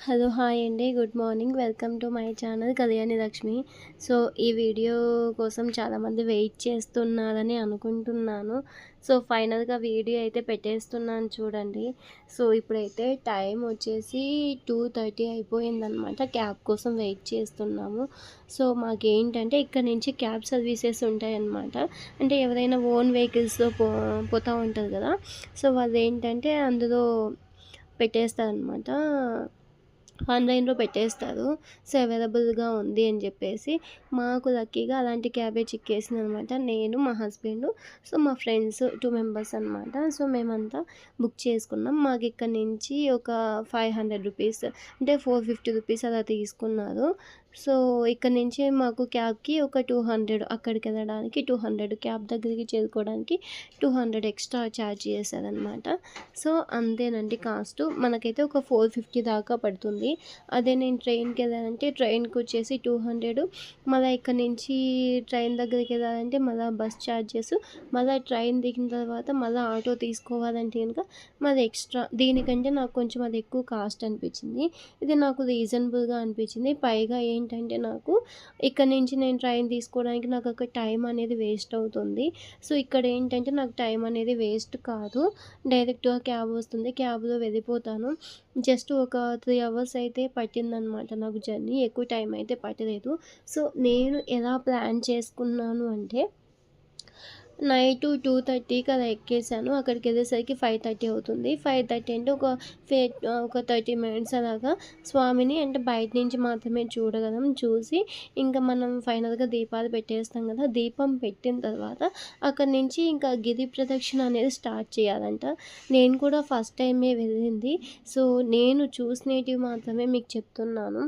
Hello hi అండి. Good morning. Welcome to my channel Kalyani Lakshmi. So, ఈ video కోసం చాలామంది వెయిట్ చేస్తున్నారని అనుకుంటున్నాను. సో, ఫైనల్‌గా వీడియో అయితే పెట్టేస్తున్నాను చూడండి. సో, ఇప్పుడైతే టైం వచ్చేసి 2:30 అయిపోయిందనమాట. క్యాబ్ కోసం వెయిట్ చేస్తున్నాము. సో, మాకేంటంటే ఇక్కడ నుంచి క్యాబ్ సర్వీసెస్ ఉంటాయన్నమాట. అంటే ఎవరైనా ఓన్ వెహికల్స్‌లో పోతా ఉంటారు కదా! సో, వాళ్ళేంటంటే అందులో పెట్టేస్తారనమాట. ఆన్‌లైన్‌లో పెట్టేస్తారు. సో, అవైలబుల్‌గా ఉంది అని చెప్పేసి మాకు లక్కీగా అలాంటి క్యాబే చిక్కేసిందనమాట. నేను, మా హస్బెండు, సో, మా ఫ్రెండ్స్ 2 మెంబర్స్ అనమాట. సో, మేమంతా బుక్ చేసుకున్నాం. మాకిక్కడి నుంచి ఒక ₹500 అంటే ₹450 అలా తీసుకున్నారు. సో, ఇక్కడి నుంచి మాకు క్యాబ్‌కి ఒక 200 అక్కడికెళ్ళడానికి 200 క్యాబ్ దగ్గరికి చేరుకోవడానికి 200 ఎక్స్ట్రా ఛార్జ్ చేశారనమాట. సో, అంతేనండి కాస్టు. మనకైతే ఒక 450 దాకా పడుతుంది. అదే నేను ట్రైన్‌కెళ్ళానంటే ట్రైన్‌కొచ్చేసి 200, మళ్ళా ఇక్కడి నుంచి ట్రైన్ దగ్గరికెళ్ళాలంటే మళ్ళా బస్ ఛార్జెస్, మళ్ళా ట్రైన్ దిగిన తర్వాత మళ్ళా ఆటో తీసుకోవాలంటే గనుక మళ్ళీ ఎక్స్ట్రా. దీనికంటే నాకు కొంచెం అది ఎక్కువ కాస్ట్ అనిపించింది. ఇది నాకు రీజనబుల్‌గా అనిపించింది. పైగా ఏంటంటే నాకు ఇక్కడి నుంచి నేను ట్రైన్ తీసుకోవడానికి నాకు అక్కడ టైం అనేది వేస్ట్ అవుతుంది. సో, ఇక్కడ ఏంటంటే నాకు టైం అనేది వేస్ట్ కాదు. డైరెక్ట్‌గా క్యాబ్ వస్తుంది. క్యాబ్‌లో వెళ్ళిపోతాను. జస్ట్ ఒక 3 అవర్స్ అయితే పట్టిందనమాట నాకు జర్నీ. ఎక్కువ టైం అయితే పట్టలేదు. సో, నేను ఎలా ప్లాన్ చేసుకున్నాను అంటే నైటు 2:30కి అలా ఎక్కేసాను. అక్కడికెళ్ళేసరికి 5:30 అవుతుంది. 5:30 అంటే ఒక 30 మినిట్స్ అలాగా స్వామిని అంటే బయట నుంచి మాత్రమే చూడగలం. చూసి ఇంకా మనం ఫైనల్‌గా దీపాలు పెట్టేస్తాం కదా! దీపం పెట్టిన తర్వాత అక్కడి నుంచి ఇంకా గిరి ప్రదక్షిణ అనేది స్టార్ట్ చేయాలంట. నేను కూడా ఫస్ట్ టైమే వెళ్ళింది. సో, నేను చూసినేటివి మాత్రమే మీకు చెప్తున్నాను.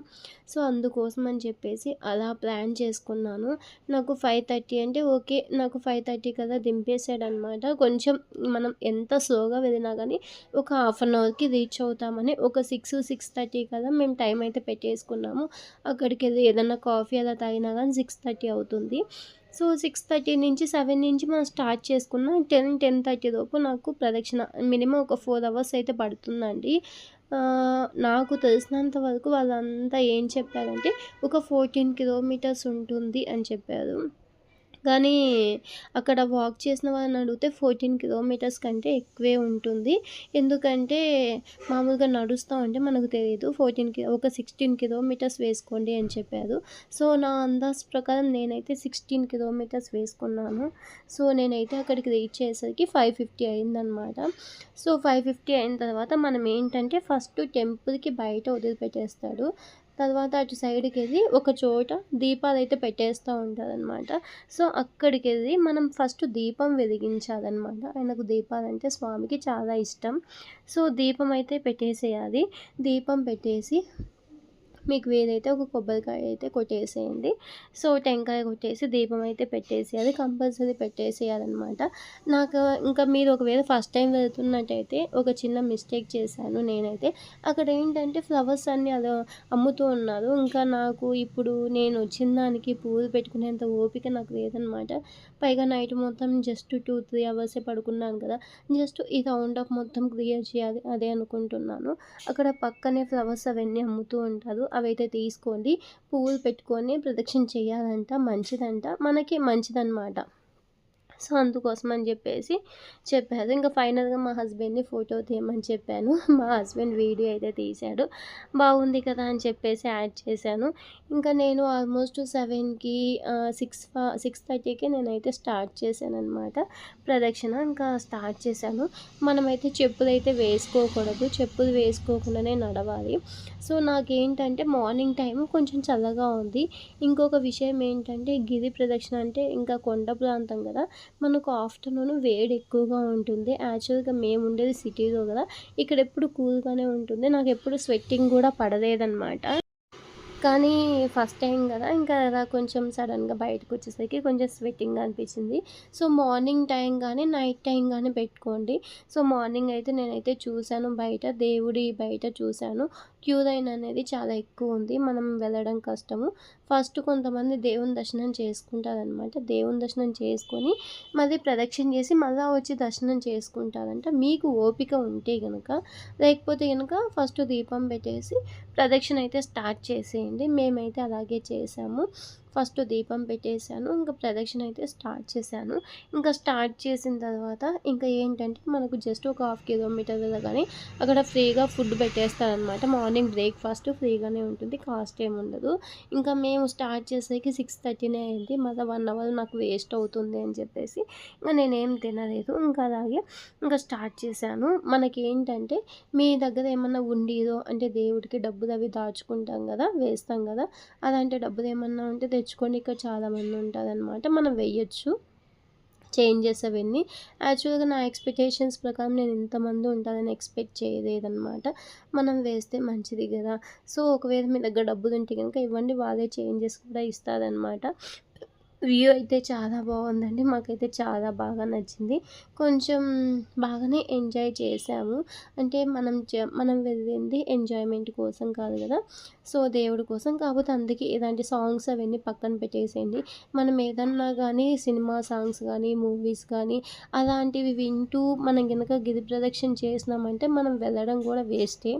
సో, అందుకోసం అని చెప్పేసి అలా ప్లాన్ చేసుకున్నాను. నాకు 5:30 అంటే ఓకే. నాకు 5:30 కదా దింపేసాడనమాట. కొంచెం మనం ఎంత స్లోగా వెళ్ళినా గానీ ఒక హాఫ్ అన్ అవర్‌కి రీచ్ అవుతామని ఒక 6, 6:30 కదా మేము టైం అయితే పెట్టేసుకున్నాము. అక్కడికెళ్ళి ఏదన్నా కాఫీ అలా తాగినా గానీ 6:30 అవుతుంది. సో, 6:30 నుంచి 7 నుంచి మనం స్టార్ట్ చేసుకున్న 10, 10:30 లోపు నాకు ప్రదక్షిణ మినిమమ్ ఒక 4 అవర్స్ అయితే పడుతుందండి. నాకు తెలిసినంత వరకు వాళ్ళంతా ఏం చెప్పారంటే ఒక 14 కిలోమీటర్స్ ఉంటుంది అని చెప్పారు. కానీ అక్కడ వాక్ చేసిన వాళ్ళని అడిగితే 14 కిలోమీటర్స్ కంటే ఎక్కువే ఉంటుంది. ఎందుకంటే మామూలుగా నడుస్తా ఉంటే మనకు తెలీదు. ఒక 16 కిలోమీటర్స్ వేసుకోండి అని చెప్పారు. సో, నా అందాజు ప్రకారం నేనైతే 16 కిలోమీటర్స్ వేసుకున్నాను. సో, నేనైతే అక్కడికి రీచ్ అయ్యేసరికి 5:50 అయిందనమాట. సో, 5:50 అయిన తర్వాత మనం ఏంటంటే ఫస్ట్ టెంపుల్‌కి బయట వదిలిపెట్టేస్తాడు. తర్వాత అటు సైడ్‌కెళ్ళి ఒక చోట దీపాలైతే పెట్టేస్తా ఉంటారనమాట. సో, అక్కడికెళ్ళి మనం ఫస్ట్ దీపం వెలిగించాలనమాట. ఆయనకు దీపాలంటే స్వామికి చాలా ఇష్టం. సో, దీపం అయితే పెట్టేసేయాలి. దీపం పెట్టేసి మీకు ఏదైతే ఒక కొబ్బరికాయ అయితే కొట్టేసేయండి. సో, టెంకాయ కొట్టేసి దీపం అయితే పెట్టేసేయాలి. కంపల్సరీ పెట్టేసేయాలనమాట. నాకు ఇంకా మీరు ఒకవేళ ఫస్ట్ టైం వెళ్తున్నట్టయితే ఒక చిన్న మిస్టేక్ చేశాను నేనైతే. అక్కడ ఏంటంటే ఫ్లవర్స్ అన్నీ అలా అమ్ముతూ ఉన్నారు. ఇంకా నాకు ఇప్పుడు నేను వచ్చిన దానికి పువ్వులు పెట్టుకునేంత ఓపిక నాకు లేదనమాట. పైగా నైట్ మొత్తం జస్ట్ 2, 3 అవర్సే పడుకున్నాను కదా! జస్ట్ ఈ రౌండ్ అప్ మొత్తం క్లియర్ చేయాలి అదే అనుకుంటున్నాను. అక్కడ పక్కనే ఫ్లవర్స్ అవన్నీ అమ్ముతూ ఉంటారు. అవైతే తీసుకోండి. పువ్వులు పెట్టుకొని ప్రదక్షిణ చేయాలంట. మంచిదంట. మనకి మంచిదనమాట. సో, అందుకోసం అని చెప్పేసి చెప్పారు. ఇంకా ఫైనల్‌గా మా హస్బెండ్‌ని ఫోటో తీయమని చెప్పాను. మా హస్బెండ్ వీడియో అయితే తీశాడు. బాగుంది కదా అని చెప్పేసి యాడ్ చేశాను. ఇంకా నేను ఆల్మోస్ట్ 7కి 6:30కి నేనైతే స్టార్ట్ చేశాననమాట ప్రదక్షిణ. ఇంకా స్టార్ట్ చేశాను. మనమైతే చెప్పులైతే వేసుకోకూడదు. చెప్పులు వేసుకోకుండానే నడవాలి. సో, నాకేంటంటే మార్నింగ్ టైము కొంచెం చల్లగా ఉంది. ఇంకొక విషయం ఏంటంటే గిరి ప్రదక్షిణ అంటే ఇంకా కొండ ప్రాంతం కదా! మనకు ఆఫ్టర్‌నూన్ వేడి ఎక్కువగా ఉంటుంది. యాక్చువల్‌గా మేముండేది సిటీలో గదా! ఇక్కడెప్పుడు కూల్‌గానే ఉంటుంది. నాకెప్పుడు స్వెట్టింగ్ గూడా పడలేదనమాట. కానీ ఫస్ట్ టైం గదా! ఇంకా అలా కొంచెం సడెన్‌గా బయటకొచ్చేసరికి కొంచెం స్వెట్టింగ్‌గా అనిపించింది. సో, మార్నింగ్ టైం గానీ, నైట్ టైం గానీ పెట్టుకోండి. సో, మార్నింగ్ అయితే నేనైతే చూసాను బయట, దేవుడి బయట చూసాను. క్యూ లైన్ అనేది చాలా ఎక్కువుంది. మనం వెళ్ళడం కష్టము. ఫస్ట్ కొంతమంది దేవుని దర్శనం చేసుకుంటారనమాట. దేవుని దర్శనం చేసుకొని, మళ్ళీ ప్రదక్షిణ చేసి, మళ్ళా వచ్చి దర్శనం చేసుకుంటారంట. మీకు ఓపిక ఉంటే గనక, లేకపోతే గనక ఫస్ట్ దీపం పెట్టేసి ప్రదక్షిణ అయితే స్టార్ట్ చేసేయండి. మేమైతే అలాగే చేసాము. ఫస్ట్ దీపం పెట్టేసాను. ఇంకా ప్రదక్షిణ అయితే స్టార్ట్ చేశాను. ఇంకా స్టార్ట్ చేసిన తర్వాత ఇంకా ఏంటంటే మనకు జస్ట్ ఒక హాఫ్ కిలోమీటర్ వెళ్ళగానే అక్కడ ఫ్రీగా ఫుడ్ పెట్టేస్తారనమాట. మార్నింగ్ బ్రేక్‌ఫాస్ట్ ఫ్రీగానే ఉంటుంది. కాస్ట్ ఏమి ఉండదు. ఇంకా మేము స్టార్ట్ చేసేకి 6:30నే అయింది. మళ్ళా 1 అవర్ నాకు వేస్ట్ అవుతుంది అని చెప్పేసి ఇంక నేనేం తినలేదు. ఇంకా అలాగే ఇంకా స్టార్ట్ చేశాను. మనకేంటంటే మీ దగ్గర ఏమన్నా ఉండీదో అంటే దేవుడికి డబ్బులవి దాచుకుంటాం గదా! వేస్తాం గదా! అలాంటి డబ్బులేమన్నా ఉంటే తెచ్చుకోండి. ఇక్కడ చాలామంది ఉంటారనమాట. మనం వెయ్యొచ్చు. చేంజెస్ అవన్నీ. యాక్చువల్‌గా నా ఎక్స్‌పెక్టేషన్స్ ప్రకారం నేను ఇంతమంది ఉంటారని ఎక్స్‌పెక్ట్ చేయలేదనమాట. మనం వేస్తే మంచిది గదా! సో, ఒకవేళ మీ దగ్గర డబ్బులుంటే గనుక ఇవ్వండి. వాళ్ళే చేంజెస్ కూడా ఇస్తారనమాట. వ్యూ అయితే చాలా బావుందండి. మాకైతే చాలా బాగా నచ్చింది. కొంచెం బాగానే ఎంజాయ్ చేశాము. అంటే మనం వెళ్ళింది ఎంజాయ్‌మెంట్ కోసం కాదు గదా! సో, దేవుడి కోసం. కాకపోతే అందుకే ఇలాంటి సాంగ్స్ అవన్నీ పక్కన పెట్టేసేయండి. మనం ఏదన్నా గానీ సినిమా సాంగ్స్ గానీ, మూవీస్ గానీ అలాంటివి వింటూ మనం గనక గిరి ప్రదక్షిణ చేసినామంటే మనం వెళ్ళడం గూడా వేస్టే.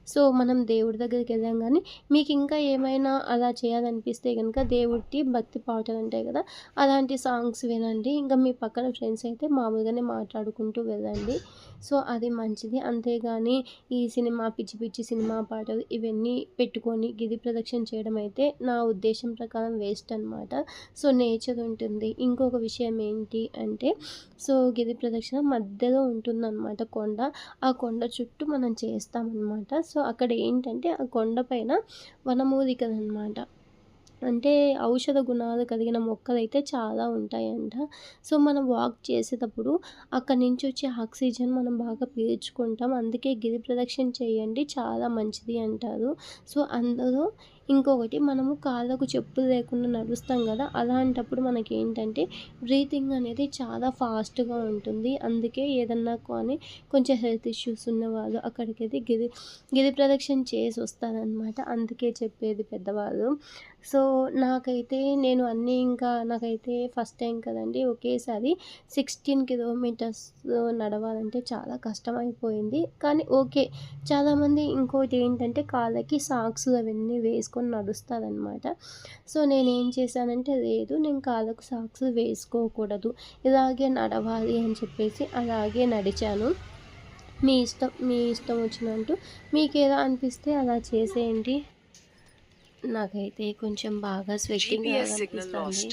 సో, మనం దేవుడి దగ్గరికెళ్ళాం గానీ మీకింకా ఏమైనా అలా చేయాలనిపిస్తే గనక దేవుడికి భక్తి పాటలుంటాయి గదా! అలాంటి సాంగ్స్ వినండి. ఇంకా మీ పక్కన ఫ్రెండ్స్ అయితే మామూలుగానే మాట్లాడుకుంటూ వెళ్ళండి. సో, అది మంచిది. అంతేగాని ఈ సినిమా పిచ్చి పిచ్చి సినిమా పాటలు ఇవన్నీ పెట్టుకొని గిరి ప్రదక్షిణ చేయడం అయితే నా ఉద్దేశం ప్రకారం వేస్ట్ అనమాట. సో, నేచర్ ఉంటుంది. ఇంకొక విషయం ఏంటి అంటే సో, గిరి ప్రదక్షిణ మధ్యలో ఉంటుందనమాట కొండ. ఆ కొండ చుట్టూ మనం చేస్తామనమాట. సో, అక్కడ ఏంటంటే ఆ కొండ పైన వనమూలికలనమాట. అంటే ఔషధ గుణాలు కలిగిన మొక్కలైతే చాలా ఉంటాయంట. సో, మనం వాక్ చేసేటప్పుడు అక్కడి నుంచి వచ్చే ఆక్సిజన్ మనం బాగా పీల్చుకుంటాం. అందుకే గిరి ప్రదక్షిణ చేయండి చాలా మంచిది అంటారు. సో, అందులో ఇంకొకటి మనము కాళ్ళకు చెప్పులు లేకుండా నడుస్తాం గదా! అలాంటప్పుడు మనకేంటంటే బ్రీతింగ్ అనేది చాలా ఫాస్ట్‌గా ఉంటుంది. అందుకే ఏదన్నా కానీ కొంచెం హెల్త్ ఇష్యూస్ ఉన్నవాళ్ళు అక్కడికైతే గిరి ప్రదక్షిణ చేసొస్తారనమాట. అందుకే చెప్పేది పెద్దవాళ్ళు. సో, నేను అన్నీ ఇంకా నాకైతే ఫస్ట్ టైం కదండీ! ఒకేసారి 16 కిలోమీటర్స్ నడవాలంటే చాలా కష్టమైపోయింది. కానీ ఓకే. చాలామంది ఇంకోటేంటంటే కాళ్ళకి సాక్స్ అవన్నీ వేసుకొని నడుస్తారనమాట. సో, నేనేం చేశానంటే లేదు నేను కాళ్ళకు సాక్స్ వేసుకోకూడదు. ఇలాగే నడవాలి అని చెప్పేసి అలాగే నడిచాను. మీ ఇష్టం వచ్చినట్టు మీకెలా అనిపిస్తే అలా చేసేయండి. నాకైతే కొంచెం బాగా స్వెట్టింగ్ లాగా GPS signal అనిపిస్తుంది. lost.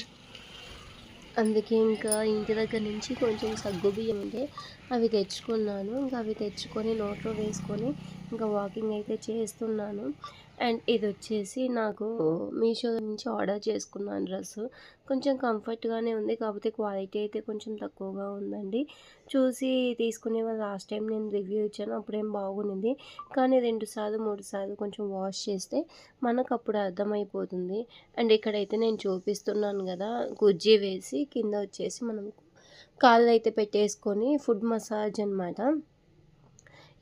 అందుకే ఇంకా ఇంటి దగ్గర నుంచి కొంచెం సగ్గుబియ్యం ఉంటే అవి తెచ్చుకున్నాను. ఇంకా అవి తెచ్చుకొని నోట్లో వేసుకొని ఇంకా వాకింగ్ అయితే చేస్తున్నాను. అండ్ ఇదొచ్చేసి నాకు మీషోలో నుంచి ఆర్డర్ చేసుకున్నాను డ్రెస్సు. కొంచెం కంఫర్ట్‌గానే ఉంది. కాకపోతే క్వాలిటీ అయితే కొంచెం తక్కువగా ఉందండి. చూసి తీసుకునేవాళ్ళు లాస్ట్ టైం నేను రివ్యూ ఇచ్చాను. అప్పుడేం బాగుండింది. కానీ 2 సార్లు, 3 సార్లు కొంచెం వాష్ చేస్తే మనకప్పుడు అర్థమైపోతుంది. అండ్ ఇక్కడైతే నేను చూపిస్తున్నాను గదా! గుజ్జి వేసి కింద వచ్చేసి మనం కాళ్ళైతే పెట్టేసుకొని ఫుడ్ మసాజ్ అనమాట.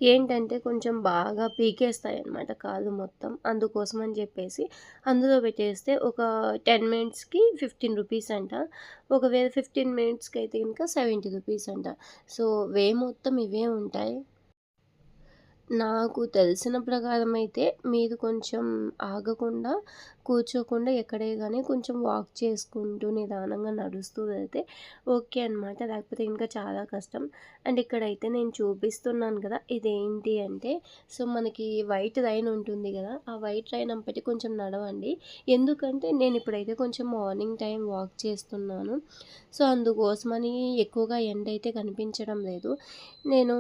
ఏంటంటే కొంచెం బాగా పీకేస్తాయన్నమాట కాళ్ళు మొత్తం. అందుకోసం అని చెప్పేసి అందులో పెట్టేస్తే ఒక 10 మినిట్స్‌కి 15 రూపీస్ అంట. ఒకవేళ 15 మినిట్స్‌కి అయితే గనుక 70 రూపీస్ అంట. సో, మొత్తం ఇవే ఉంటాయి. నాకు తెలిసిన ప్రకారం అయితే మీరు కొంచెం ఆగకుండా, కూర్చోకుండా ఎక్కడే గాని కొంచెం వాక్ చేసుకుంటూ, నిదానంగా నడుస్తూ వెళ్తే ఓకే అనమాట. లేకపోతే ఇంకా చాలా కష్టం. అండ్ ఇక్కడైతే నేను చూపిస్తున్నాను కదా! ఇదేంటి అంటే సో, మనకి వైట్ లైన్ ఉంటుంది గదా! ఆ వైట్ లైన్ అంబటి కొంచెం నడవండి. ఎందుకంటే నేనిప్పుడైతే కొంచెం మార్నింగ్ టైం వాక్ చేస్తున్నాను. సో, అందుకోసమని ఎక్కువగా ఎండైతే కనిపించడం లేదు. నేను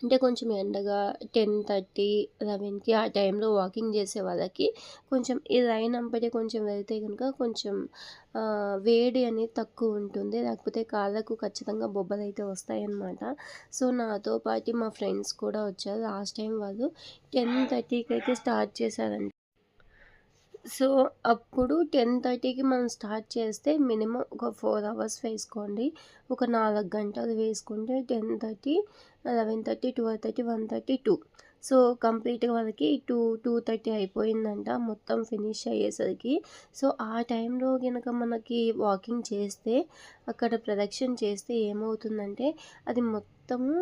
అంటే కొంచెం ఎండగా 10:30, 11కి ఆ టైంలో వాకింగ్ చేసే వాళ్ళకి కొంచెం ఈ లైన్ అంబటే కొంచెం వెళ్తే గనుక కొంచెం వేడి అనేది తక్కువ ఉంటుంది. లేకపోతే కాళ్ళకు ఖచ్చితంగా బొబ్బలైతే వస్తాయన్నమాట. సో, నాతో పాటు మా ఫ్రెండ్స్ కూడా వచ్చారు. లాస్ట్ టైం వాళ్ళు 10:30కి అయితే స్టార్ట్ చేశారంట. సో, అప్పుడు 10:30కి మనం స్టార్ట్ చేస్తే మినిమమ్ ఒక 4 అవర్స్ వేసుకోండి. ఒక 4 గంటలు వేసుకుంటే 10:30, 11:30, 12:30, 1:30, 2. సో, కంప్లీట్‌గా వాళ్ళకి 2:30 అయిపోయిందంట మొత్తం ఫినిష్ అయ్యేసరికి. సో, ఆ టైంలో గనక మనకి వాకింగ్ చేస్తే, అక్కడ ప్రదక్షిణ చేస్తే ఏమవుతుందంటే, అది మొత్తము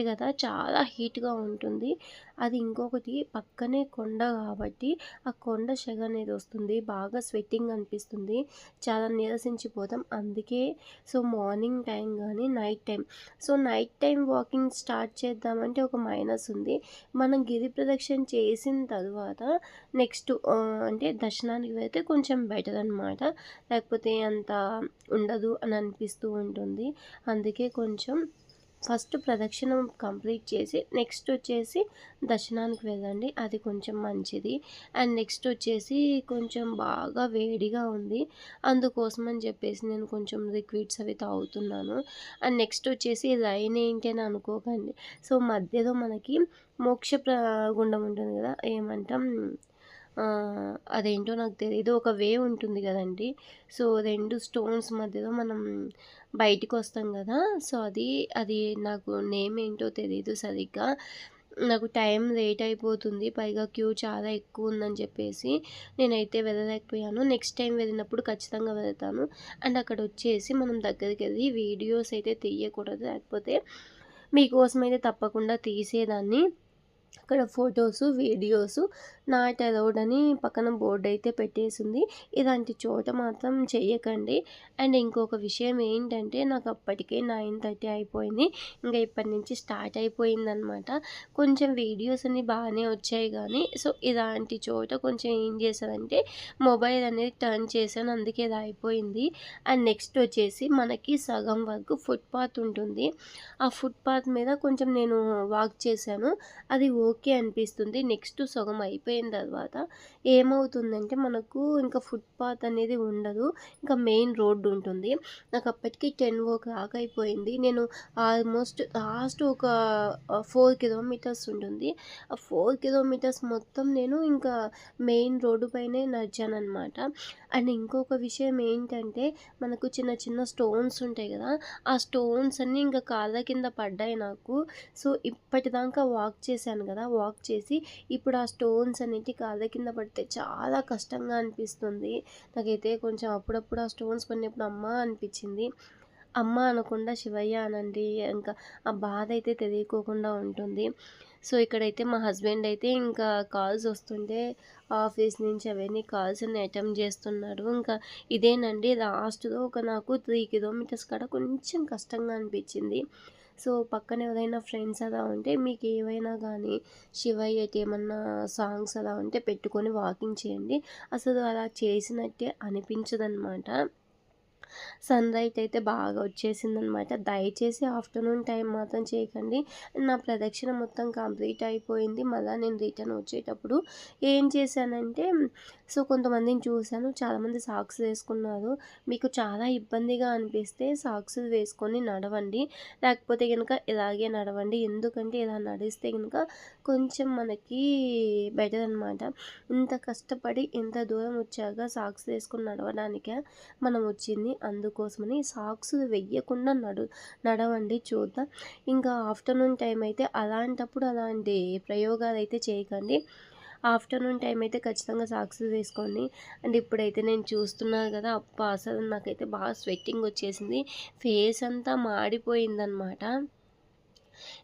గదా! చాలా హీట్‌గా ఉంటుంది. అది ఇంకొకటి పక్కనే కొండ కాబట్టి ఆ కొండ సెగ అనేది వస్తుంది. బాగా స్వెట్టింగ్ అనిపిస్తుంది. చాలా నీరసించిపోతాం. అందుకే సో, మార్నింగ్ టైం గానీ, night time. So, night time walking start చేద్దామంటే ఒక మైనస్ ఉంది. మనం గిరి ప్రదక్షిణ చేసిన తరువాత నెక్స్ట్ అంటే దర్శనానికి వెళ్తే కొంచెం బెటర్ అనమాట. లేకపోతే అంత ఉండదు అని అనిపిస్తూ ఉంటుంది. అందుకే కొంచెం ఫస్ట్ ప్రదక్షిణం కంప్లీట్ చేసి నెక్స్ట్ వచ్చేసి దర్శనానికి వెళ్ళండి. అది కొంచెం మంచిది. అండ్ నెక్స్ట్ వచ్చేసి కొంచెం బాగా వేడిగా ఉంది. అందుకోసమని చెప్పేసి నేను కొంచెం లిక్విడ్స్ అవి తాగుతున్నాను. అండ్ నెక్స్ట్ వచ్చేసి రైన్ ఏంటి అని అనుకోకండి. సో, మధ్యలో మనకి గుండం ఉంటుంది కదా! ఏమంటాం అదేంటో నాకు తెలీదు. ఒక వే ఉంటుంది గదండీ! సో, 2 స్టోన్స్ మధ్యలో మనం బయటికొస్తాం గదా! సో, అది నాకు నేమ్ ఏంటో తెలీదు సరిగ్గా. నాకు టైం లేట్ అయిపోతుంది. పైగా క్యూ చాలా ఎక్కువుందని చెప్పేసి నేనైతే వెళ్ళలేకపోయాను. నెక్స్ట్ టైం వెళ్ళినప్పుడు ఖచ్చితంగా వెళ్తాను. అండ్ అక్కడొచ్చేసి మనం దగ్గరికెళ్ళి వీడియోస్ అయితే తీయకూడదు. లేకపోతే మీకోసమైతే తప్పకుండా తీసేదాన్ని. అక్కడ ఫోటోసు, వీడియోసు నాట్ అలౌడ్ అని పక్కన బోర్డయితే పెట్టేసుంది. ఇలాంటి చోట మాత్రం చెయ్యకండి. అండ్ ఇంకొక విషయం ఏంటంటే నాకు అప్పటికే 9:30 అయిపోయింది. ఇంక ఇప్పటి నుంచి స్టార్ట్ అయిపోయిందనమాట. కొంచెం వీడియోస్ అన్నీ బాగానే వచ్చాయి గానీ, సో, ఇలాంటి చోట కొంచెం ఏం చేశానంటే మొబైల్ అనేది టర్న్ చేశాను. అందుకే ఇలా అయిపోయింది. అండ్ నెక్స్ట్ వచ్చేసి మనకి సగం వరకు ఫుట్‌పాత్ ఉంటుంది. ఆ ఫుట్‌పాత్ మీద కొంచెం నేను వాక్ చేశాను. అది ఓకే అనిపిస్తుంది. నెక్స్ట్ సగం అయిపోయిన తర్వాత ఏమవుతుందంటే మనకు ఇంకా ఫుట్‌పాత్ అనేది ఉండదు. ఇంకా మెయిన్ రోడ్ ఉంటుంది. నాకు అప్పటికి 10:00 అయిపోయింది. నేను ఆల్మోస్ట్ లాస్ట్ ఒక 4 కిలోమీటర్స్ ఉంటుంది. ఆ 4 కిలోమీటర్స్ మొత్తం నేను ఇంకా మెయిన్ రోడ్డు పైనే నడిచాననమాట. అండ్ ఇంకొక విషయం ఏంటంటే మనకు చిన్న చిన్న స్టోన్స్ ఉంటాయి కదా! ఆ స్టోన్స్ అన్నీ ఇంకా కాళ్ళ కింద పడ్డాయి నాకు. సో, ఇప్పటిదాకా వాక్ చేశాను కదా! వాక్ చేసి ఇప్పుడు ఆ స్టోన్స్ అనేటివి కాళ్ళ కింద పడితే చాలా కష్టంగా అనిపిస్తుంది. నాకైతే కొంచెం అప్పుడప్పుడు ఆ స్టోన్స్ పడినప్పుడు అమ్మా అనిపిచ్చింది. అమ్మ అనకుండా శివయ్య అనండి. ఇంకా ఆ బాధ అయితే తెలియకోకుండా ఉంటుంది. సో, ఇక్కడైతే మా హస్బెండ్ అయితే ఇంకా కాల్స్ వస్తుంటే ఆఫీస్ నుంచి అవన్నీ కాల్స్ అన్ని అటెంప్ట్ చేస్తున్నాడు. ఇంకా ఇదేనండి లాస్ట్‌లో ఒక నాకు 3 కిలోమీటర్స్ కాడ కొంచెం కష్టంగా అనిపిచ్చింది. సో, పక్కన ఎవరైనా ఫ్రెండ్స్ అలా ఉంటే మీకు ఏవైనా గానీ శివయ్యటి ఏమన్నా సాంగ్స్ అలా ఉంటే పెట్టుకొని వాకింగ్ చేయండి. అసలు అలా చేసినట్టే అనిపించదనమాట. సన్‌లైట్ అయితే బాగా వచ్చేసిందనమాట. దయచేసి ఆఫ్టర్‌నూన్ టైం మాత్రం చేయకండి. నా ప్రదక్షిణ మొత్తం కంప్లీట్ అయిపోయింది. మళ్ళా నేను రిటర్న్ వచ్చేటప్పుడు ఏం చేశానంటే సో, కొంతమందిని చూశాను. చాలామంది సాక్స్ వేసుకున్నారు. మీకు చాలా ఇబ్బందిగా అనిపిస్తే సాక్స్ వేసుకొని నడవండి. లేకపోతే గనుక ఇలాగే నడవండి. ఎందుకంటే ఇలా నడిస్తే గనుక కొంచెం మనకి బెటర్ అనమాట. ఇంత కష్టపడి ఇంత దూరం వచ్చాక సాక్స్ వేసుకొని నడవడానికే మనం వచ్చింది. అందుకోసమని సాక్స్ వెయ్యకుండా నడవండి చూద్దాం. ఇంకా ఆఫ్టర్‌నూన్ టైం అయితే అలాంటప్పుడు అలాంటి ప్రయోగాలైతే చేయకండి. ఆఫ్టర్‌నూన్ టైం అయితే ఖచ్చితంగా సాక్స్ వేసుకోండి. అండ్ ఇప్పుడైతే నేను చూస్తున్నాను కదా! అబ్బా! అసలు నాకైతే బాగా స్వెట్టింగ్ వచ్చేసింది. ఫేస్ అంతా మాడిపోయిందనమాట.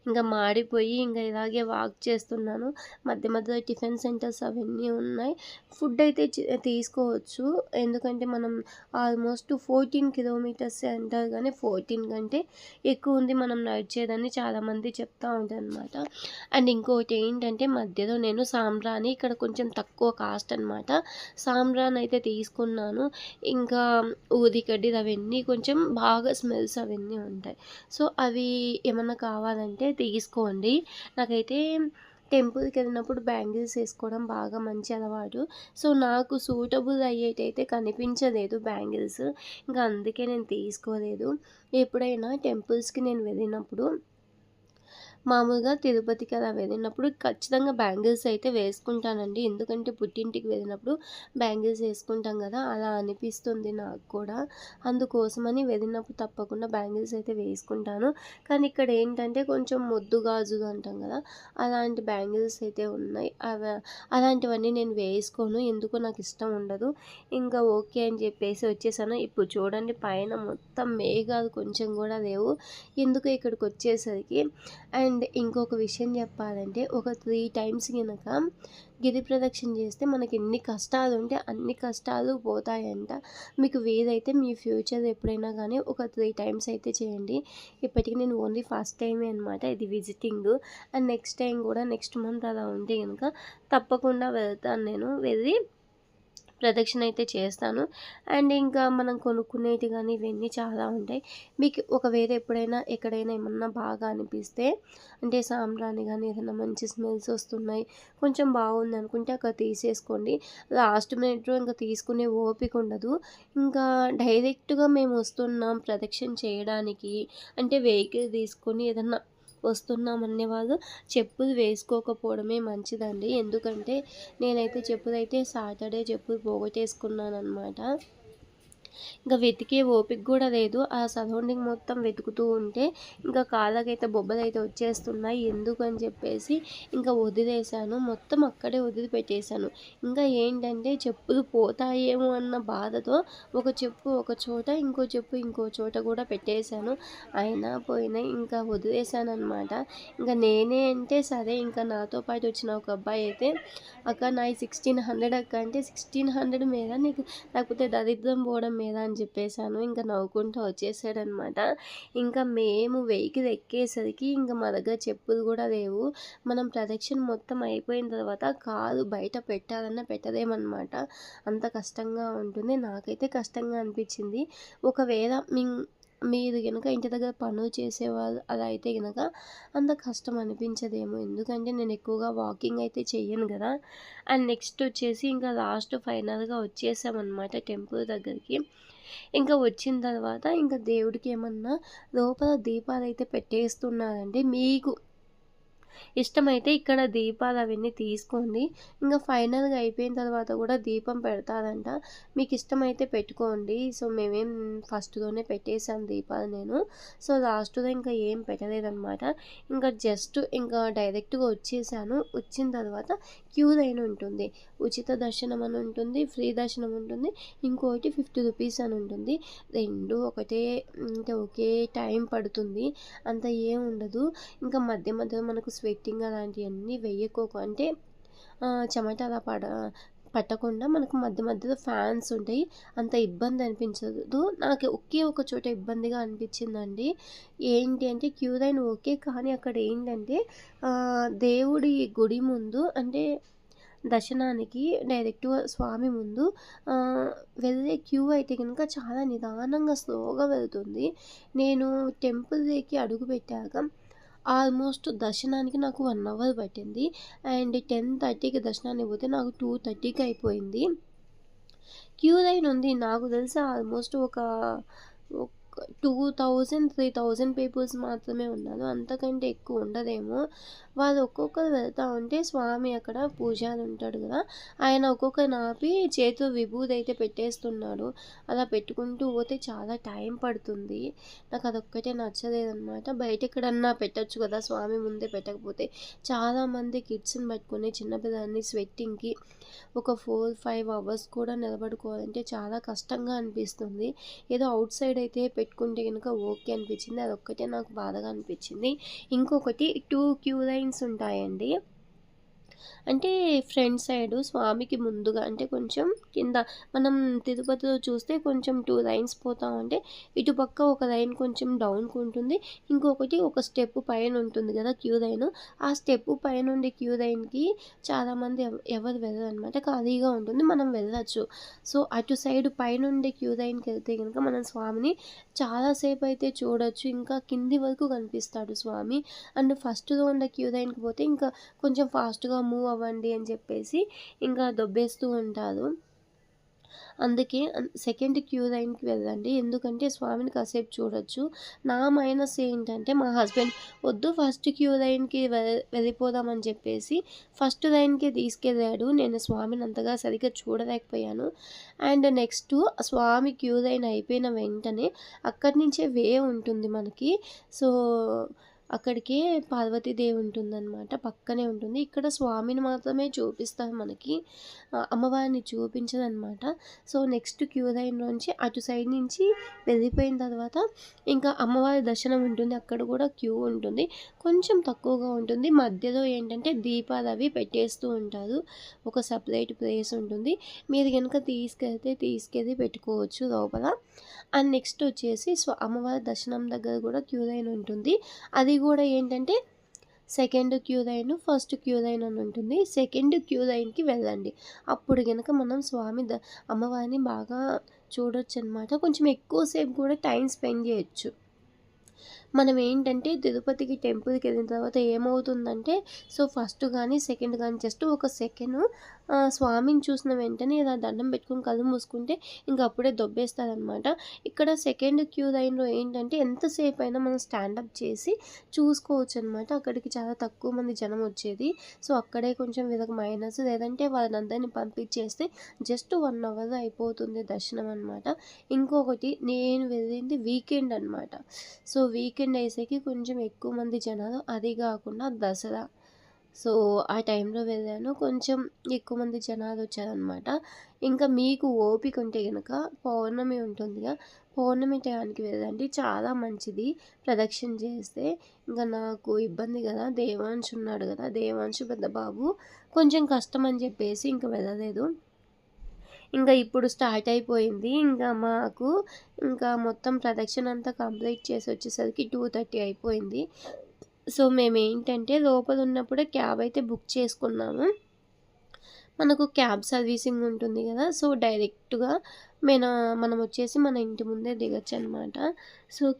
ఇంకా మాడిపోయి ఇంకా ఇలాగే వాక్ చేస్తున్నాను. మధ్య మధ్యలో టిఫిన్ సెంటర్స్ అవన్నీ ఉన్నాయి. ఫుడ్ అయితే తీసుకోవచ్చు. ఎందుకంటే మనం ఆల్మోస్ట్ 14 కిలోమీటర్సే అంటారు కానీ 14 కంటే ఎక్కువ ఉంది మనం నడిచేదని చాలామంది చెప్తా ఉంటారనమాట. అండ్ ఇంకోటి ఏంటంటే మధ్యలో నేను సాంబ్రాణి ఇక్కడ కొంచెం తక్కువ కాస్ట్ అనమాట. సాంబ్రాన్ అయితే తీసుకున్నాను. ఇంకా ఊదికడ్డీలు అవన్నీ కొంచెం బాగా స్మెల్స్ అవన్నీ ఉంటాయి. సో, అవి ఏమన్నా కావాలంటే తీసుకోండి. నాకైతే టెంపుల్‌కెళ్ళినప్పుడు బ్యాంగిల్స్ ఏసుకోవడం బాగా మంచి అలవాటు. సో, నాకు సూటబుల్ అయ్యేటైతే కనిపించలేదు బ్యాంగిల్స్. ఇంకా అందుకే నేను తీసుకోలేదు. ఎప్పుడైనా టెంపుల్స్‌కి నేను వెళ్ళినప్పుడు మామూలుగా తిరుపతికి అలా వెళ్ళినప్పుడు ఖచ్చితంగా బ్యాంగిల్స్ అయితే వేసుకుంటానండి. ఎందుకంటే పుట్టింటికి వెళ్ళినప్పుడు బ్యాంగిల్స్ వేసుకుంటాం కదా! అలా అనిపిస్తుంది నాకు కూడా. అందుకోసమని వెళ్ళినప్పుడు తప్పకుండా బ్యాంగిల్స్ అయితే వేసుకుంటాను. కానీ ఇక్కడ ఏంటంటే కొంచెం మొద్దు గాజులు అంటాం కదా! అలాంటి బ్యాంగిల్స్ అయితే ఉన్నాయి. అలాంటివన్నీ నేను వేసుకోను. ఎందుకో నాకు ఇష్టం ఉండదు. ఇంకా ఓకే అని చెప్పేసి వచ్చేసాను. ఇప్పుడు చూడండి పైన మొత్తం మేఘాలు కొంచెం కూడా లేవు. ఎందుకో ఇక్కడికి వచ్చేసరికి. అండ్ ఇంకొక విషయం చెప్పాలంటే ఒక 3 టైమ్స్ గనక గిరి ప్రదక్షిణ చేస్తే మనకి ఎన్ని కష్టాలు ఉంటే అన్ని కష్టాలు పోతాయంట. మీకు వీలైతే మీ ఫ్యూచర్ ఎప్పుడైనా కానీ ఒక 3 టైమ్స్ అయితే చేయండి. ఇప్పటికి నేను ఓన్లీ ఫస్ట్ టైమే అనమాట ఇది విజిటింగ్. అండ్ నెక్స్ట్ టైం కూడా నెక్స్ట్ మంత్ అలా ఉంటే గనక తప్పకుండా వెళ్తాను నేను. వెళ్ళి ప్రదక్షిణ అయితే చేస్తాను. అండ్ ఇంకా మనం కొనుక్కునేటి కానీ ఇవన్నీ చాలా ఉంటాయి. మీకు ఒకవేళ ఎప్పుడైనా ఎక్కడైనా ఏమన్నా బాగా అనిపిస్తే అంటే సాంబ్రాణి కానీ ఏదైనా మంచి స్మెల్స్ వస్తున్నాయి, కొంచెం బాగుంది అనుకుంటే అక్కడ తీసేసుకోండి. లాస్ట్ మినిట్‌లో ఇంకా తీసుకునే ఓపిక ఉండదు. ఇంకా డైరెక్ట్‌గా మేము వస్తున్నాం ప్రదక్షిణ చేయడానికి అంటే వెహికల్ తీసుకొని ఏదన్నా వస్తున్నామనే వాళ్ళు చెప్పులు వేసుకోకపోవడమే మంచిదండి. ఎందుకంటే నేనైతే చెప్పులైతే సాటర్డే చెప్పులు పోగొట్టేసుకున్నాననమాట. ఇంకా వెతికే ఓపిక కూడా లేదు. ఆ సరౌండింగ్ మొత్తం వెతుకుతూ ఉంటే ఇంకా కాళ్ళకైతే బొబ్బలైతే వచ్చేస్తున్నాయి. ఎందుకని చెప్పేసి ఇంకా వదిలేసాను. మొత్తం అక్కడే వదిలిపెట్టేసాను. ఇంకా ఏంటంటే చెప్పులు పోతాయేమో అన్న బాధతో ఒక చెప్పు ఒక చోట, ఇంకో చెప్పు ఇంకో చోట కూడా పెట్టేశాను. అయినా పోయినాయి. ఇంకా వదిలేసాననమాట. ఇంకా నేనే అంటే సరే ఇంకా నాతో పాటు వచ్చిన ఒక అబ్బాయి అయితే అక్క నాయి 1600 అక్క అంటే 1600 మీద నీకు లేకపోతే దరిద్రం పోవడం మీద అని చెప్పేసాను. ఇంకా నవ్వుకుంటూ వచ్చేసాడనమాట. ఇంకా మేము వెహికల్ ఎక్కేసరికి ఇంకా మా దగ్గర చెప్పులు కూడా లేవు. మనం ప్రదక్షిణ మొత్తం అయిపోయిన తర్వాత కాలు బయట పెట్టాలన్నా పెట్టలేమనమాట. అంత కష్టంగా ఉంటుంది. నాకైతే కష్టంగా అనిపించింది. ఒకవేళ మీరు గనుక ఇంటి దగ్గర పనులు చేసేవాళ్ళు అలా అయితే గనక అంత కష్టం అనిపించదేమో. ఎందుకంటే నేను ఎక్కువగా వాకింగ్ అయితే చెయ్యను కదా! అండ్ నెక్స్ట్ వచ్చేసి ఇంకా లాస్ట్ ఫైనల్‌గా వచ్చేసామనమాట టెంపుల్ దగ్గరికి. ఇంకా వచ్చిన తర్వాత ఇంకా దేవుడికి ఏమన్నా లోపల దీపాలైతే పెట్టేస్తున్నారండి. మీకు ఇష్టమైతే ఇక్కడ దీపాలు అవన్నీ తీసుకోండి. ఇంకా ఫైనల్‌గా అయిపోయిన తర్వాత కూడా దీపం పెడతారంట. మీకు ఇష్టమైతే పెట్టుకోండి. సో, మేమేం ఫస్ట్‌లోనే పెట్టేసాం దీపాలు నేను. సో, లాస్ట్‌లో ఇంకా ఏం పెట్టలేదనమాట. ఇంకా జస్ట్ ఇంకా డైరెక్ట్‌గా వచ్చేసాను. వచ్చిన తర్వాత క్యూ లైన్ ఉంటుంది. ఉచిత దర్శనం అని ఉంటుంది. ఫ్రీ దర్శనం ఉంటుంది. ఇంకోటి 50 రూపీస్ అని ఉంటుంది. 2 ఒకటే అంటే ఒకే టైం పడుతుంది. అంత ఏం ఉండదు. ఇంకా మధ్య మధ్యలో మనకు స్వెట్టింగ్ అలాంటియన్నీ వెయ్యకోకు అంటే చెమట అలా పట్టకుండా మనకు మధ్య మధ్యలో ఫ్యాన్స్ ఉంటాయి. అంత ఇబ్బంది అనిపించదు. నాకు ఒకే ఒక చోట ఇబ్బందిగా అనిపించిందండి. ఏంటి అంటే క్యూ లైన్ ఓకే. కానీ అక్కడ ఏంటంటే దేవుడి గుడి ముందు అంటే దర్శనానికి డైరెక్ట్‌గా స్వామి ముందు వెళ్ళే క్యూ అయితే గనుక చాలా నిదానంగా స్లోగా వెళ్తుంది. నేను టెంపుల్‌లోకి అడుగుపెట్టాక ఆల్మోస్ట్ దర్శనానికి నాకు 1 అవర్ పట్టింది. అండ్ 10:30కి దర్శనానికి పోతే నాకు 2:30కి అయిపోయింది. క్యూ లైన్ ఉంది. నాకు తెలిసి ఆల్మోస్ట్ ఒక 2000, 3000 పీపుల్స్ మాత్రమే ఉన్నారు. అంతకంటే ఎక్కువ ఉండదేమో. వాళ్ళు ఒక్కొక్కరు వెళ్తా ఉంటే స్వామి అక్కడ పూజారి ఉంటాడు కదా! ఆయన ఒక్కొక్కరిని ఆపి చేతిలో విభూది అయితే పెట్టేస్తున్నాడు. అలా పెట్టుకుంటూ పోతే చాలా టైం పడుతుంది. నాకు అదొక్కటే నచ్చలేదనమాట. బయట ఎక్కడన్నా పెట్టొచ్చు కదా! స్వామి ముందే పెట్టకపోతే. చాలామంది కిడ్స్‌ని పట్టుకొని చిన్నపిల్లల్ని స్వెట్టింగ్‌కి ఒక 4, 5 అవర్స్ కూడా నిలబడుకోవాలంటే చాలా కష్టంగా అనిపిస్తుంది. ఏదో ఔట్ సైడ్ అయితే పెట్టుకుంటే గనుక ఓకే అనిపించింది. అదొక్కటే నాకు బాధగా అనిపించింది. ఇంకొకటి 2 క్యూ లైన్స్ ఉంటాయండి. అంటే ఫ్రంట్ సైడు స్వామికి ముందుగా అంటే కొంచెం కింద మనం తిరుపతిలో చూస్తే కొంచెం 2 లైన్స్ పోతా ఉంటే ఇటుపక్క ఒక లైన్ కొంచెం డౌన్‌కి ఉంటుంది. ఇంకొకటి ఒక స్టెప్ పైన ఉంటుంది గదా! Queue line. ఆ స్టెప్ పైనుండి క్యూ లైన్‌కి చాలామంది ఎవరు వెళ్ళరనమాట. ఖాళీగా ఉంటుంది. మనం వెళ్ళొచ్చు. సో, అటు సైడ్ పైనుండి క్యూ లైన్‌కెళ్తే గనుక మనం స్వామిని చాలా సేపయితే చూడొచ్చు. ఇంకా కింది వరకు కనిపిస్తాడు స్వామి. అండ్ ఫస్ట్‌లో ఉన్న క్యూ లైన్‌కి పోతే ఇంకా కొంచెం ఫాస్ట్‌గా మూవ్ అవ్వండి అని చెప్పేసి ఇంకా దొబ్బేస్తూ ఉంటారు. అందుకే సెకండ్ క్యూ లైన్‌కి వెళ్ళండి. ఎందుకంటే స్వామిని కాసేపు చూడొచ్చు. నా మైనస్ ఏంటంటే మా హస్బెండ్ వద్దు ఫస్ట్ క్యూ లైన్‌కి వెళ్ళిపోదామని చెప్పేసి ఫస్ట్ లైన్‌కే తీసుకెళ్ళాడు. నేను స్వామిని అంతగా సరిగ్గా చూడలేకపోయాను. అండ్ నెక్స్టు స్వామి క్యూ లైన్ అయిపోయిన వెంటనే అక్కడి నుంచే వే ఉంటుంది మనకి. సో, అక్కడికే పార్వతీదేవి ఉంటుందనమాట. పక్కనే ఉంటుంది. ఇక్కడ స్వామిని మాత్రమే చూపిస్తారు మనకి. అమ్మవారిని చూపించదనమాట. సో, నెక్స్ట్ క్యూ లైన్‌లోంచి అటు సైడ్ నుంచి వెళ్ళిపోయిన తర్వాత ఇంకా అమ్మవారి దర్శనం ఉంటుంది. అక్కడ కూడా క్యూ ఉంటుంది. కొంచెం తక్కువగా ఉంటుంది. మధ్యలో ఏంటంటే దీపాలవి పెట్టేస్తూ ఉంటారు. ఒక సెపరేట్ ప్లేస్ ఉంటుంది. మీరు గనుక తీసుకెళ్ళి పెట్టుకోవచ్చు లోపల. అండ్ నెక్స్ట్ వచ్చేసి అమ్మవారి దర్శనం దగ్గర కూడా క్యూ లైన్ ఉంటుంది. అది కూడా ఏంటంటే second queue line, first queue line అని ఉంటుంది. సెకండ్ క్యూ లైన్‌కి వెళ్ళండి. అప్పుడు గనక మనం అమ్మవారిని బాగా చూడొచ్చనమాట. కొంచెం ఎక్కువ సేపు కూడా టైం స్పెండ్ చేయొచ్చు. మనం ఏంటంటే తిరుపతికి టెంపుల్‌కెళ్ళిన తర్వాత ఏమవుతుందంటే ఫస్ట్ గానీ, సెకండ్ గానీ జస్ట్ ఒక సెకండ్ స్వామిని చూసిన వెంటనే ఇలా దండం పెట్టుకొని కళ్ళు మూసుకుంటే ఇంక అప్పుడే దొబ్బేస్తారనమాట. ఇక్కడ సెకండ్ క్యూ లైన్‌లో ఏంటంటే ఎంతసేపైనా మనం స్టాండప్ చేసి చూసుకోవచ్చనమాట. అక్కడికి చాలా తక్కువ మంది జనం వచ్చేది. అక్కడే కొంచెం వీళ్ళకి మైనస్. లేదంటే వాళ్ళనందరిని పంపించేస్తే జస్ట్ 1 అవర్‌లో అయిపోతుంది దర్శనం అనమాట. ఇంకొకటి నేను వెళ్ళింది వీకెండ్ అనమాట. వీకెండ్ అయ్యేసరికి కొంచెం ఎక్కువ మంది జనాలు. అది కాకుండా దసరా. ఆ టైంలో వెళ్ళాను. కొంచెం ఎక్కువ మంది జనాలు వచ్చారనమాట. ఇంకా మీకు ఓపిక ఉంటే గనక పౌర్ణమి ఉంటుందిగా, పౌర్ణమి టయానికి వెళ్ళండి. చాలా మంచిది ప్రదక్షిణ చేస్తే. ఇంకా నాకు ఇబ్బంది కదా, దేవాంశ్ ఉన్నాడు కదా, దేవాంశ్ పెద్ద బాబు కొంచెం కష్టం అని చెప్పేసి ఇంక వెళ్ళలేదు. ఇంకా ఇప్పుడు స్టార్ట్ అయిపోయింది. ఇంకా మొత్తం ప్రదక్షిణ అంతా కంప్లీట్ చేసి వచ్చేసరికి 2:30 అయిపోయింది. మేమేంటంటే లోపల ఉన్నప్పుడే క్యాబ్ అయితే బుక్ చేసుకున్నాము. మనకు క్యాబ్ సర్వీసింగ్ ఉంటుంది కదా, డైరెక్ట్‌గా మనం వచ్చేసి మన ఇంటి ముందే దిగొచ్చనమాట.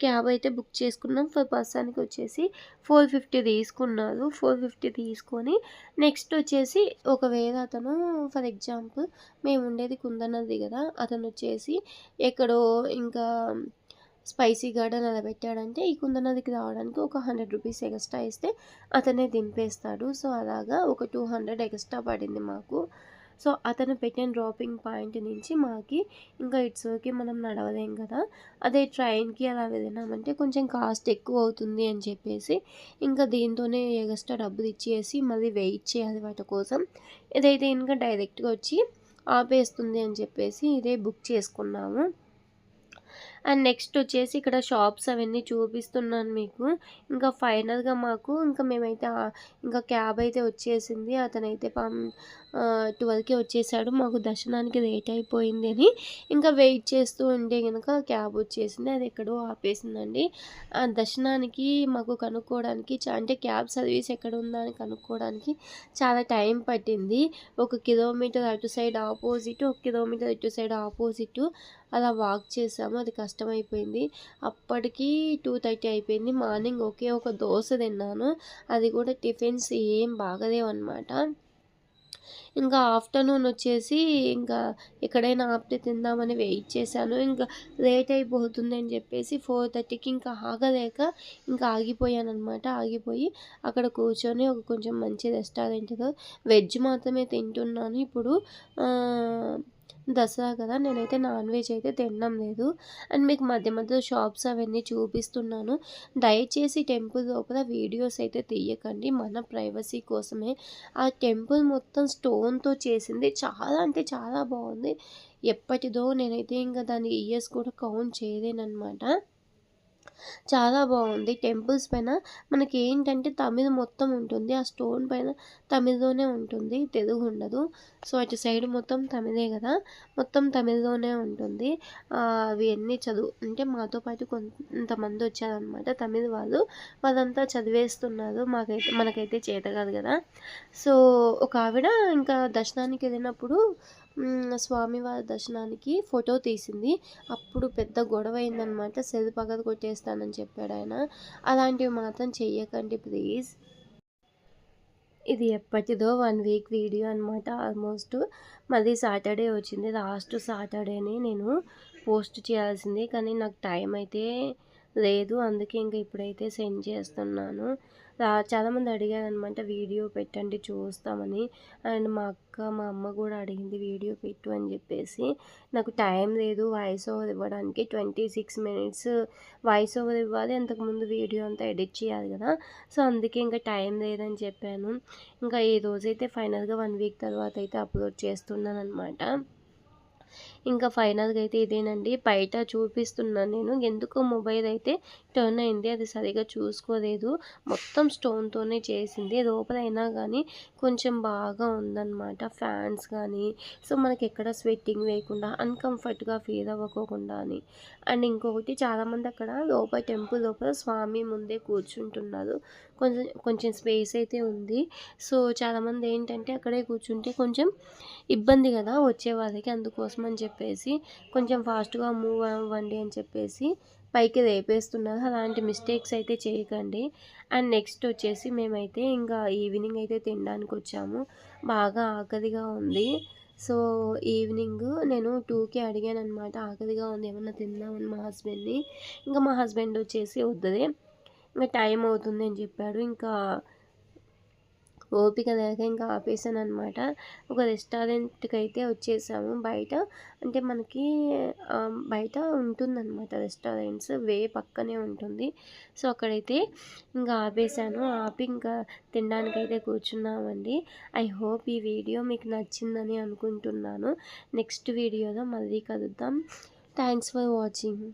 క్యాబ్ అయితే బుక్ చేసుకున్నాం. పర్ పర్సన్‌కి వచ్చేసి 450 తీసుకున్నారు. 450 తీసుకొని నెక్స్ట్ వచ్చేసి ఒకవేళ అతను ఫర్ ఎగ్జాంపుల్ మేము ఉండేది కుందనది కదా, అతను వచ్చేసి ఎక్కడో ఇంకా స్పైసీ గార్డెన్ అలా పెట్టాడంటే ఈ కుందనదికి రావడానికి ఒక 100 రూపీస్ ఎక్స్ట్రా ఇస్తే అతనే దింపేస్తాడు. అలాగా ఒక 200 ఎక్స్ట్రా పడింది మాకు. అతను పెట్టిన డ్రాపింగ్ పాయింట్ నుంచి మాకి ఇంకా ఇట్స్ ఓకే, మనం నడవలేం కదా, అదే ట్రైన్‌కి అలా వెళ్ళినామంటే కొంచెం కాస్ట్ ఎక్కువ అవుతుంది అని చెప్పేసి ఇంకా దీంతోనే ఎక్స్ట్రా డబ్బులు ఇచ్చేసి మళ్ళీ వెయిట్ చేయాలి వాటి కోసం. ఇదైతే ఇంకా డైరెక్ట్‌గా వచ్చి ఆపేస్తుంది అని చెప్పేసి ఇదే బుక్ చేసుకున్నాము. అండ్ నెక్స్ట్ వచ్చేసి ఇక్కడ షాప్స్ అవన్నీ చూపిస్తున్నాను మీకు. ఇంకా ఫైనల్‌గా ఇంకా మేమైతే ఇంకా క్యాబ్ అయితే వచ్చేసింది. అతనైతే 12కే వచ్చేసాడు. మాకు దర్శనానికి లేట్ అయిపోయింది అని ఇంకా వెయిట్ చేస్తూ ఉంటే గనక క్యాబ్ వచ్చేసింది. అది ఎక్కడో ఆపేసిందండి. ఆ దర్శనానికి మాకు కనుక్కోవడానికి అంటే క్యాబ్ సర్వీస్ ఎక్కడ ఉందా అని కనుక్కోవడానికి చాలా టైం పట్టింది. 1 కిలోమీటర్ అటు సైడ్ ఆపోజిట్, 1 కిలోమీటర్ ఇటు సైడ్ ఆపోజిట్ అలా వాక్ చేసాము. అది కష్టమైపోయింది. అప్పటికి 2:30 అయిపోయింది. మార్నింగ్ ఒకే ఒక దోస తిన్నాను. అది కూడా టిఫిన్స్ ఏం బాగలేవన్నమాట. ఇంకా ఆఫ్టర్నూన్ వచ్చేసి ఇంకా ఎక్కడైనా ఆపితే తిందామని వెయిట్ చేశాను. ఇంకా లేట్ అయిపోతుంది అని చెప్పేసి 4:30కి ఇంకా ఆగలేక ఇంకా ఆగిపోయానన్నమాట. ఆగిపోయి అక్కడ కూర్చొని ఒక కొంచెం మంచి రెస్టారెంట్‌లో వెజ్ మాత్రమే తింటున్నాను. ఇప్పుడు దసరా కదా, నేనైతే నాన్ వెజ్ అయితే తినడం లేదు. అండ్ మీకు మధ్య మధ్యలో షాప్స్ అవన్నీ చూపిస్తున్నాను. దయచేసి టెంపుల్ లోపల వీడియోస్ అయితే తీయకండి, మన ప్రైవసీ కోసమే. ఆ టెంపుల్ మొత్తం స్టోన్‌తో చేసింది. చాలా అంటే చాలా బాగుంది. ఎప్పటిదో నేనైతే ఇంకా దాని ఇయర్స్ కూడా కౌంట్ చేయలేనన్నమాట. చాలా బాగుంది. టెంపుల్స్ పైన మనకి ఏంటంటే తమిళ్ మొత్తం ఉంటుంది. ఆ స్టోన్ పైన తమిళ్‌లోనే ఉంటుంది, తెలుగు ఉండదు. అటు సైడ్ మొత్తం తమిళే కదా, మొత్తం తమిళ్‌లోనే ఉంటుంది. అవి అన్నీ అంటే మాతో పాటు కొంతమంది వచ్చారనమాట తమిళ్ వాళ్ళు. వాళ్ళంతా చదివేస్తున్నారు. మనకైతే చేత కాదు కదా. ఒక ఆవిడ ఇంకా దర్శనానికి వెళ్ళినప్పుడు స్వామివారి దర్శనానికి ఫోటో తీసింది. అప్పుడు పెద్ద గొడవ అయిందనమాట. సెల్ పగలు కొట్టేస్తానని చెప్పాడు ఆయన. అలాంటివి మాత్రం చెయ్యకండి ప్లీజ్. ఇది ఎప్పటిదో 1 వీక్ వీడియో అనమాట ఆల్మోస్ట్. మళ్ళీ సాటర్డే వచ్చింది. లాస్ట్ సాటర్డేనే నేను పోస్ట్ చేయాల్సింది. కానీ నాకు టైం అయితే లేదు. అందుకే ఇంక ఇప్పుడైతే సెండ్ చేస్తున్నాను. చాలామంది అడిగారనమాట వీడియో పెట్టండి చూస్తామని. అండ్ మా అక్క, మా అమ్మ కూడా అడిగింది వీడియో పెట్టు అని చెప్పేసి. నాకు టైం లేదు వాయిస్ ఓవర్ ఇవ్వడానికి. 26 మినిట్స్ వాయిస్ ఓవర్ ఇవ్వాలి. అంతకుముందు వీడియో అంతా ఎడిట్ చేయాలి కదా! సో, అందుకే ఇంకా టైం లేదని చెప్పాను. ఇంకా ఈరోజైతే ఫైనల్‌గా 1 వీక్ తర్వాత అయితే అప్‌లోడ్ చేస్తున్నాననమాట. ఇంకా ఫైనల్‌గా అయితే ఇదేనండి. బయట చూపిస్తున్నాను నేను. ఎందుకో మొబైల్ అయితే టర్న్ అయింది. అది సరిగ్గా చూసుకోలేదు. మొత్తం స్టోన్‌తోనే చేసింది. లోపలైనా గానీ కొంచెం బాగా ఉందనమాట. ఫ్యాన్స్ కానీ, సో మనకెక్కడ స్వెట్టింగ్ వేయకుండా, అన్‌కంఫర్ట్‌గా ఫీల్ అవ్వకోకుండా అని. అండ్ ఇంకొకటి చాలామంది అక్కడ లోపల టెంపుల్ లోపల స్వామి ముందే కూర్చుంటున్నారు. కొంచెం కొంచెం స్పేస్ అయితే ఉంది. సో చాలామంది ఏంటంటే అక్కడే కూర్చుంటే కొంచెం ఇబ్బంది కదా వచ్చే వాళ్ళకి. అందుకోసం అని చెప్పేసి కొంచెం ఫాస్ట్‌గా మూవ్ అవ్వండి అని చెప్పేసి పైకి లేపేస్తున్నారు. అలాంటి మిస్టేక్స్ అయితే చేయకండి. అండ్ నెక్స్ట్ వచ్చేసి మేమైతే ఇంకా ఈవినింగ్ అయితే తినడానికొచ్చాము. బాగా ఆకలిగా ఉంది. సో, ఈవినింగ్ నేను 2కి అడిగాననమాట. ఆకలిగా ఉంది ఏమన్నా తిందామని మా హస్బెండ్‌ని. ఇంకా మా హస్బెండ్ వచ్చేసి వద్దులే ఇంక టైం అవుతుంది అని చెప్పాడు. ఇంకా ఓపిక లేక ఇంకా ఆపేసాననమాట. ఒక రెస్టారెంట్‌కైతే వచ్చేసాము. బయట అంటే మనకి బయట ఉంటుందనమాట రెస్టారెంట్స్. పక్కనే ఉంటుంది. సో, అక్కడైతే ఇంకా ఆపేసాను. ఆపి ఇంకా తినడానికైతే కూర్చున్నామండి. ఐ హోప్ ఈ వీడియో మీకు నచ్చిందని అనుకుంటున్నాను. నెక్స్ట్ వీడియోలో మళ్ళీ కలుద్దాం. Thanks for watching.